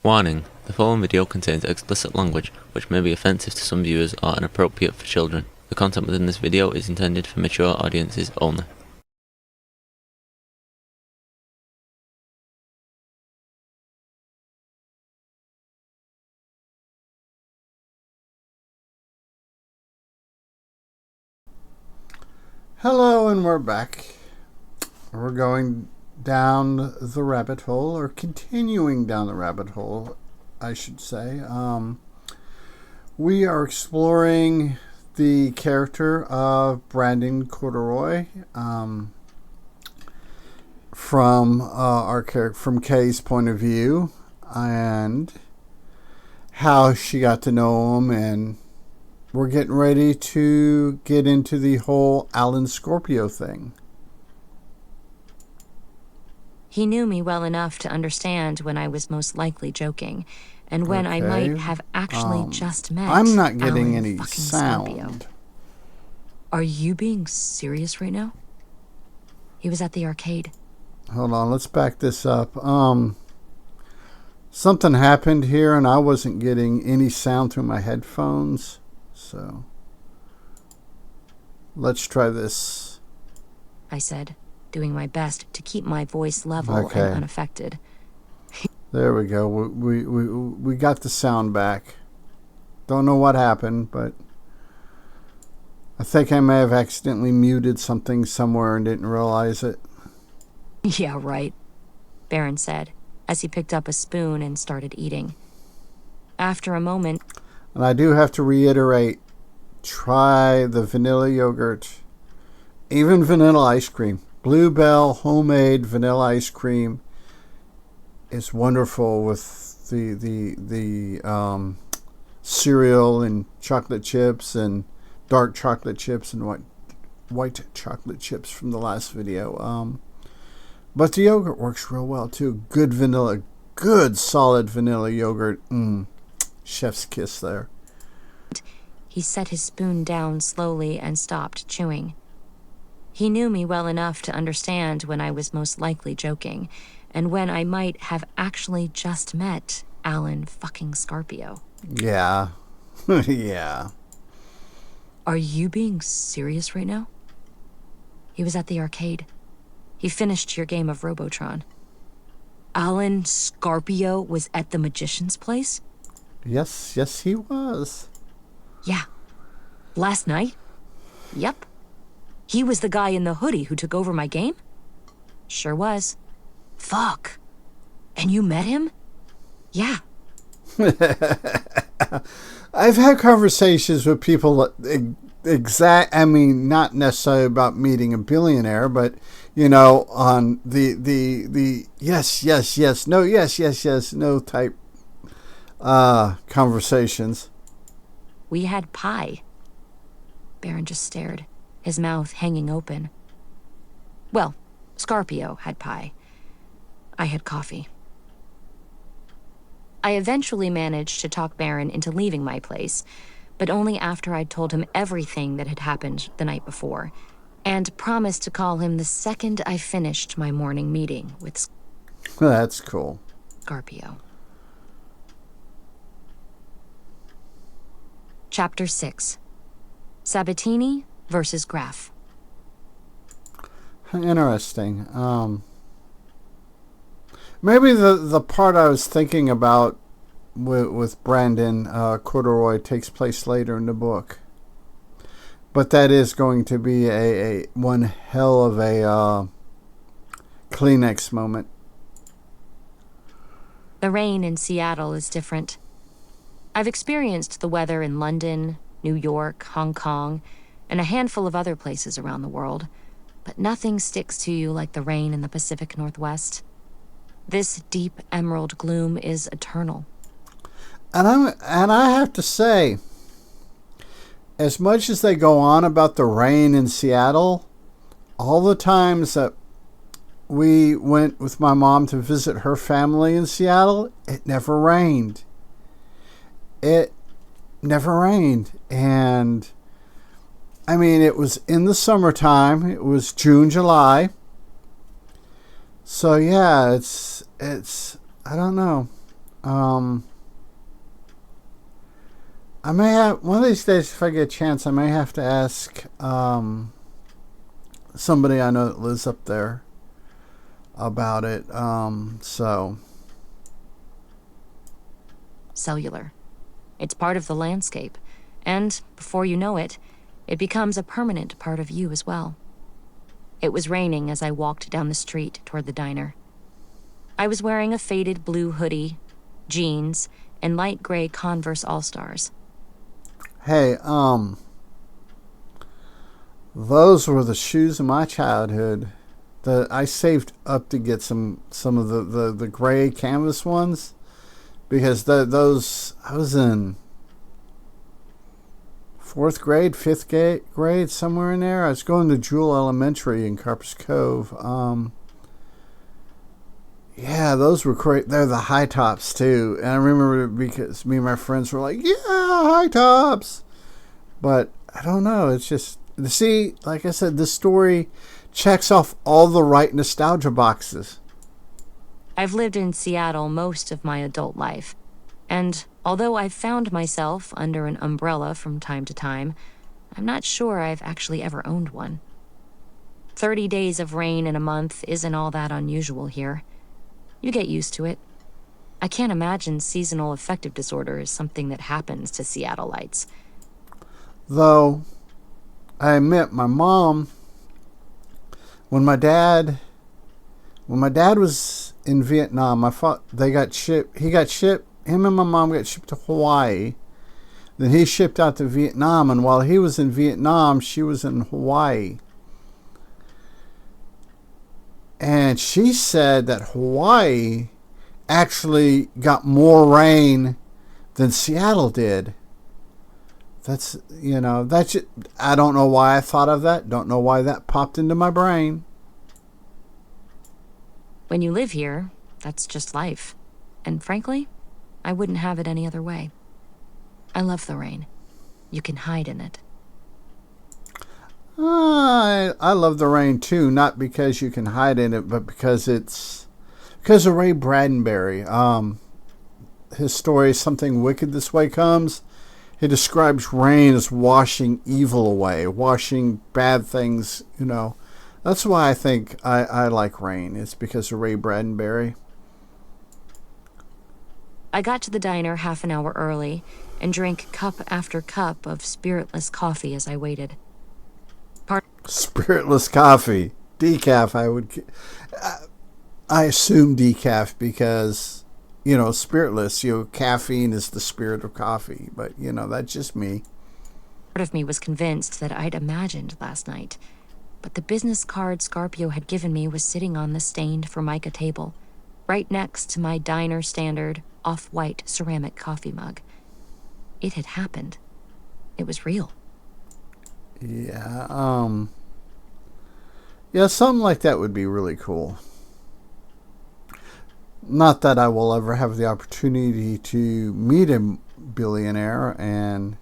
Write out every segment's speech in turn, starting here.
Warning: the following video contains explicit language which may be offensive to some viewers or inappropriate for children. The content within this video is intended for mature audiences only. Hello, and we're back. We're going down the rabbit hole, or continuing down the rabbit hole, I should say. We are exploring the character of Brandon Corduroy from Kay's point of view, and how she got to know him, and we're getting ready to get into the whole Alan Scorpio thing. He knew me well enough to understand when I was most likely joking, and when I might have actually just met. I'm not getting Alan any fucking sound. Scorpio. Are you being serious right now? He was at the arcade. Hold on, let's back this up. Something happened here, and I wasn't getting any sound through my headphones. So, let's try this. I said, doing my best to keep my voice level and unaffected. There we go. We got the sound back. Don't know what happened, but I think I may have accidentally muted something somewhere and didn't realize it. Yeah, right, Baron said, as he picked up a spoon and started eating. After a moment... And I do have to reiterate, try the vanilla yogurt, even vanilla ice cream. Bluebell homemade vanilla ice cream is wonderful with the cereal and chocolate chips and dark chocolate chips and white chocolate chips from the last video. But the yogurt works real well too. Good vanilla, good solid vanilla yogurt. Chef's kiss there. He set his spoon down slowly and stopped chewing. He knew me well enough to understand when I was most likely joking, and when I might have actually just met Alan fucking Scorpio. Yeah. Yeah. Are you being serious right now? He was at the arcade. He finished your game of Robotron. Alan Scorpio was at the magician's place? Yes, he was. Yeah. Last night? Yep. He was the guy in the hoodie who took over my game? Sure was. Fuck. And you met him? Yeah. I've had conversations with people not necessarily about meeting a billionaire, but on the yes, no type conversations. We had pie. Baron just stared, his mouth hanging open. Well, Scorpio had pie. I had coffee. I eventually managed to talk Baron into leaving my place, but only after I'd told him everything that had happened the night before, and promised to call him the second I finished my morning meeting with That's cool. Scorpio. Chapter 6. Sabatini versus Graf. Interesting. Maybe the part I was thinking about with Brandon Corduroy takes place later in the book. But that is going to be a one hell of a Kleenex moment. The rain in Seattle is different. I've experienced the weather in London, New York, Hong Kong, and a handful of other places around the world, but nothing sticks to you like the rain in the Pacific Northwest. This deep emerald gloom is eternal. And I have to say, as much as they go on about the rain in Seattle, all the times that we went with my mom to visit her family in Seattle, it never rained. It never rained. And I mean, it was in the summertime. It was June, July. So yeah, it's I don't know. Um, I may have one of these days, if I get a chance, I may have to ask somebody I know that lives up there about it. So Cellular. It's part of the landscape, and before you know it, it becomes a permanent part of you as well. It was raining as I walked down the street toward the diner. I was wearing a faded blue hoodie, jeans, and light gray Converse All-Stars. hey, those were the shoes of my childhood. I saved up to get some of the gray canvas ones because those I was in fourth grade, fifth grade, somewhere in there. I was going to Jewel Elementary in Carpers Cove. Yeah, those were great. They're the high tops too, and I remember because me and my friends were like, "Yeah, high tops," but I don't know. It's just see, like I said, this story checks off all the right nostalgia boxes. I've lived in Seattle most of my adult life, and although I've found myself under an umbrella from time to time, I'm not sure I've actually ever owned one. 30 days of rain in a month isn't all that unusual here. You get used to it. I can't imagine seasonal affective disorder is something that happens to Seattleites. Though, I admit, my mom, when my dad was in Vietnam, him and my mom got shipped to Hawaii. Then he shipped out to Vietnam, and while he was in Vietnam, she was in Hawaii. And she said that Hawaii actually got more rain than Seattle did. That's I don't know why I thought of that. Don't know why that popped into my brain. When you live here, that's just life. And frankly, I wouldn't have it any other way. I love the rain. You can hide in it. I love the rain too, not because you can hide in it, but because of Ray Bradbury. His story, Something Wicked This Way Comes. He describes rain as washing evil away, washing bad things. That's why I think I like rain. It's because of Ray Bradbury. I got to the diner half an hour early and drank cup after cup of spiritless coffee as I waited. Spiritless coffee. Decaf, I assume decaf because, spiritless, caffeine is the spirit of coffee. But, that's just me. Part of me was convinced that I'd imagined last night, but the business card Scarpio had given me was sitting on the stained Formica table, right next to my diner standard off-white ceramic coffee mug. It had happened. It was real. Yeah, something like that would be really cool. Not that I will ever have the opportunity to meet a billionaire, and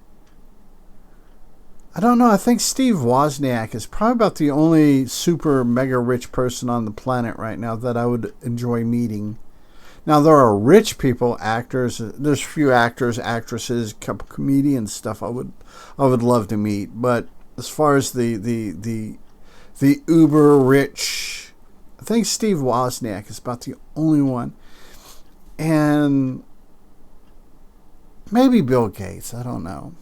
I don't know, I think Steve Wozniak is probably about the only super mega rich person on the planet right now that I would enjoy meeting. Now, there are rich people, actors. There's a few actors, actresses, couple comedians stuff I would love to meet. But as far as the uber rich, I think Steve Wozniak is about the only one, and maybe Bill Gates. I don't know.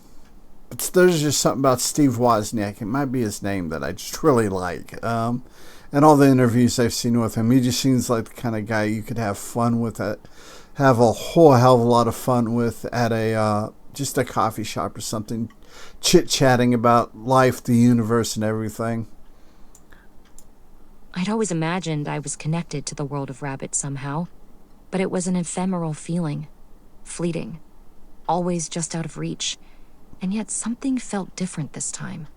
But there's just something about Steve Wozniak. It might be his name that I just really like. And all the interviews I've seen with him, he just seems like the kind of guy you could have fun with have a whole hell of a lot of fun with at just a coffee shop or something, chit-chatting about life, the universe, and everything. I'd always imagined I was connected to the world of rabbits somehow, but it was an ephemeral feeling, fleeting, always just out of reach, and yet something felt different this time.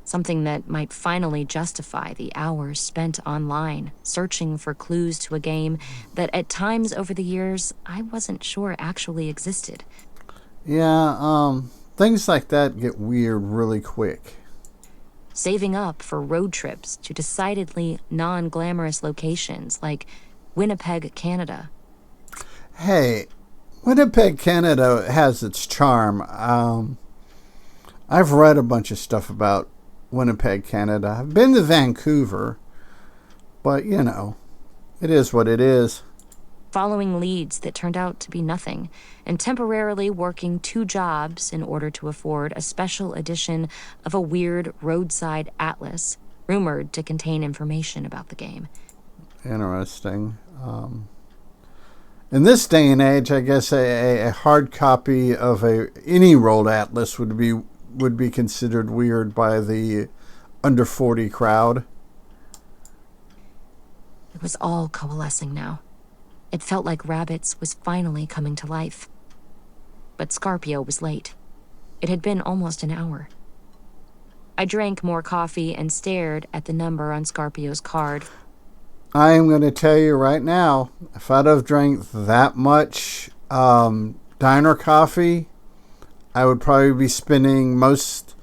Something that might finally justify the hours spent online, searching for clues to a game that at times over the years I wasn't sure actually existed. Yeah, things like that get weird really quick. Saving up for road trips to decidedly non-glamorous locations like Winnipeg, Canada. Hey, Winnipeg, Canada has its charm. I've read a bunch of stuff about Winnipeg, Canada. I've been to Vancouver, but you know, it is what it is. Following leads that turned out to be nothing, and temporarily working 2 jobs in order to afford a special edition of a weird roadside atlas rumored to contain information about the game. Interesting. In this day and age, I guess a hard copy of any road atlas would be considered weird by the under 40 crowd. It was all coalescing now. It felt like Rabbits was finally coming to life. But Scarpio was late. It had been almost an hour. I drank more coffee and stared at the number on Scarpio's card. I am going to tell you right now, if I'd have drank that much diner coffee, I would probably be spending most,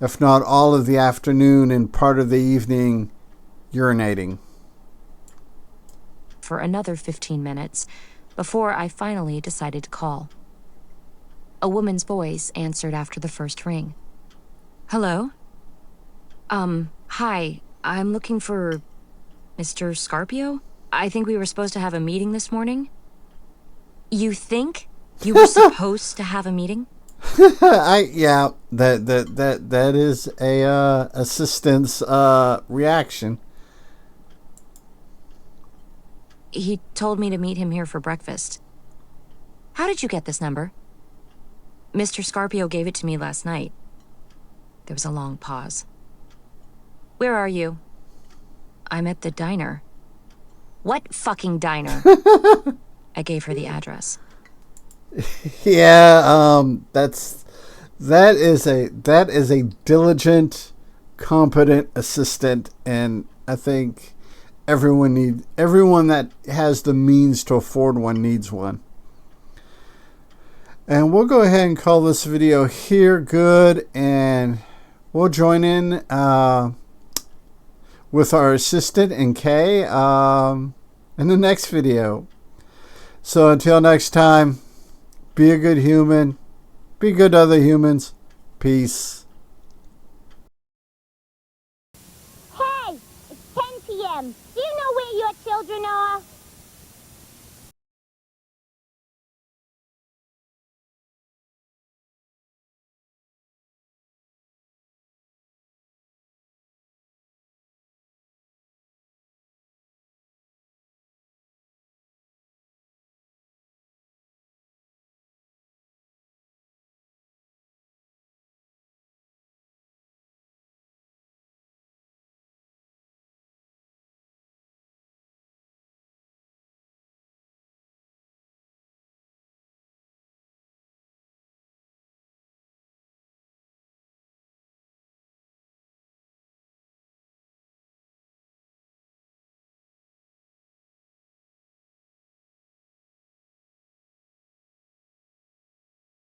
if not all of the afternoon and part of the evening urinating. For another 15 minutes before I finally decided to call. A woman's voice answered after the first ring. Hello? Hi, I'm looking for Mr. Scarpio? I think we were supposed to have a meeting this morning. You think you were supposed to have a meeting? That is a assistant's reaction. He told me to meet him here for breakfast. How did you get this number? Mr. Scarpio gave it to me last night. There was a long pause. Where are you? I'm at the diner. What fucking diner? I gave her the address. Yeah, that is a diligent, competent assistant, and I think everyone that has the means to afford one needs one. And we'll go ahead and call this video here good, and we'll join in with our assistant and Kay in the next video. So until next time, be a good human, be good to other humans. Peace.